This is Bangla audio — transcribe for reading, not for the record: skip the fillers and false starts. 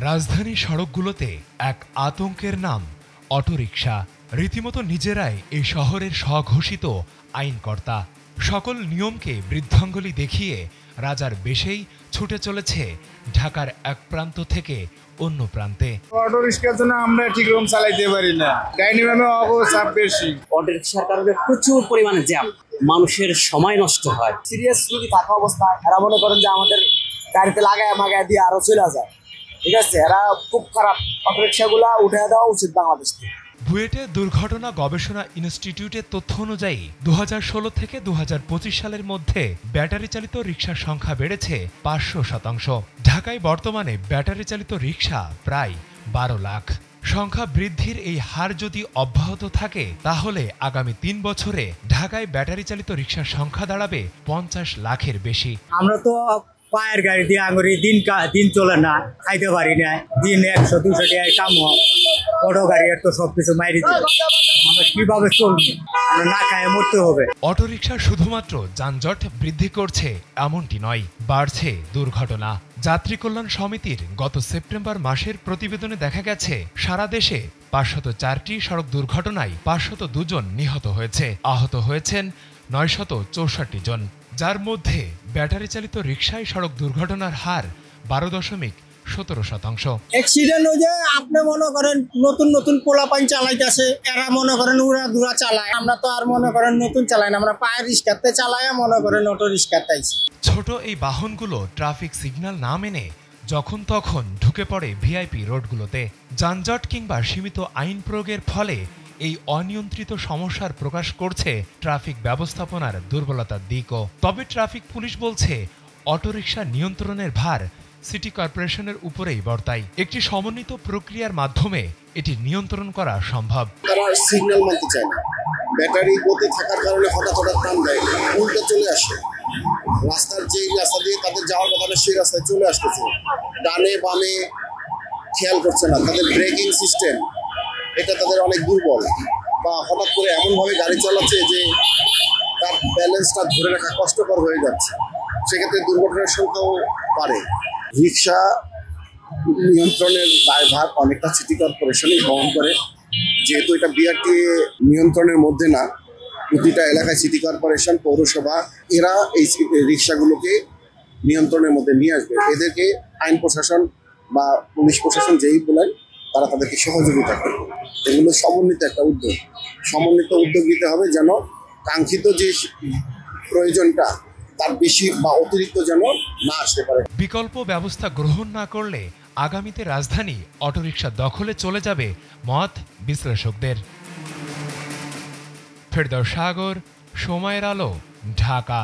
রাজধানী সড়কগুলোতে এক আতঙ্কের নাম অটোরিকশা। রীতিমতো নিজেরাই এই শহরের স্বঘোষিত আইনকর্তা। সকল নিয়মকে বৃদ্ধাঙ্গুলি দেখিয়ে রাজার বেশেই ছুটে চলেছে ঢাকার এক প্রান্ত থেকে অন্য প্রান্তে। অটোরিকশার জন্য আমরা ঠিক রকম চালাইতে পারি না, ডাইনামিক অবচাপ বেশি। অটোরিকশার কারণে প্রচুর পরিমাণে জ্যাম, মানুষের সময় নষ্ট হয়। সিরিয়াস রোগী থাকা অবস্থায় এরা মনে করেন যে আমাদের গাড়িতে লাগায় দিয়ে আরো চলে যায়, ঠিক আছে? এরা খুব খারাপ, অটোরিকশাগুলা উঠে দেওয়া উচিত বাংলাদেশ থেকে। বুয়েটে দুর্ঘটনা গবেষণা ইনস্টিটিউটের তথ্য অনুযায়ী 2016 থেকে 2025 সালের মধ্যে ব্যাটারি চালিত রিকশার সংখ্যা বেড়েছে 500%। ঢাকায় বর্তমানে ব্যাটারি চালিত রিকশা প্রায় 12 লাখ। সংখ্যা বৃদ্ধির এই হার যদি অব্যাহত থাকে তাহলে আগামী 3 বছরে ঢাকায় ব্যাটারি চালিত রিকশার সংখ্যা দাঁড়াবে 50 লাখের বেশি। আমরা তো পায়ের গাড়ি দিয়ে আঙুরি দিন চলে না, খাইতে পারি না, দিন 100-200 টাকার কাম হয়। অটো গাড়ি তো সবকিছু মাইরি আমরা কিভাবে চলবো? আমরা না খায় মরতে হবে। অটোরিকশা শুধুমাত্র যানজট বৃদ্ধি করছে এমনটি নয়, বাড়ছে দুর্ঘটনা। যাত্রী কল্যাণ সমিতির গত সেপ্টেম্বর মাসের প্রতিবেদনে দেখা গেছে সারা দেশে 504টি সড়ক দুর্ঘটনায় 502 জন নিহত হয়েছে, আহত হয়েছেন 964 জন, যার মধ্যে ব্যাটারি চালিত রিকশায় সড়ক দুর্ঘটনার হার 12.17%। অ্যাক্সিডেন্ট হয়ে যায়, আপনি মনে করেন নতুন পোলাপাইন চালাইতেছে, এরা মনে করেন উড়া দুরা চালায়। আমরা তো আর মনে করেন নতুন চালাই না, আমরা পায়ের রিক্সাতে চালাই, মনে করেন অটো রিক্সাতে। ছোট এই বাহনগুলো ট্রাফিক সিগন্যাল না মেনে যখন তখন ঢুকে পড়ে ভিআইপি রোডগুলোতে। যানজট কিংবা সীমিত আইন প্রয়োগের ফলে এই অনিয়ন্ত্রিত সমস্যার প্রকাশ করছে ট্রাফিক ব্যবস্থাপনার দুর্বলতার দিকও। তবে ট্রাফিক পুলিশ বলছে অটোরিকশা নিয়ন্ত্রণের ভার সিটি কর্পোরেশনের উপরেই বর্তায়। একটি সমন্বিত প্রক্রিয়ার মাধ্যমে এটি নিয়ন্ত্রণ করা সম্ভব। তারা সিগন্যাল মানতে চায় না, ব্যাটারি গতি থাকার কারণে হঠাৎ টান দেয়, উল্টে চলে আসে। রাস্তার যেই রাস্তা দিয়ে তাদের যাওয়ার কথা না সেই রাস্তায় চলে আসতেছে, ডানে বামে খেয়াল করছে না। তাদের ব্রেকিং সিস্টেম এটা তাদের অনেক দুর্বল, বা হঠাৎ করে এমনভাবে গাড়ি চালাচ্ছে যে তার ব্যালেন্সটা ধরে রাখা কষ্টকর হয়ে যাচ্ছে, সেক্ষেত্রে দুর্ঘটনার সংখ্যাও বাড়ে। রিক্সা নিয়ন্ত্রণের দায়ভার অনেকটা সিটি কর্পোরেশনই বহন করে, যেহেতু এটা বিআরটিএ নিয়ন্ত্রণের মধ্যে না। প্রতিটা এলাকায় সিটি কর্পোরেশন, পৌরসভা এরা এই রিক্সাগুলোকে নিয়ন্ত্রণের মধ্যে নিয়ে আসবে। এদেরকে আইন প্রশাসন বা পুলিশ প্রশাসন যেই বলেন তারা তাদেরকে সহযোগিতা করবে। এগুলো সমন্বিত একটা উদ্যোগ, সমন্বিত উদ্যোগ নিতে হবে যেন কাঙ্ক্ষিত যে প্রয়োজনটা তার বেশি বা অতিরিক্ত যেন না আসতে পারে। বিকল্প ব্যবস্থা গ্রহণ না করলে আগামীতে রাজধানী অটোরিকশা দখলে চলে যাবে মত বিশ্লেষকদের। ফেরদৌস সাগর, সময়ের আলো, ঢাকা।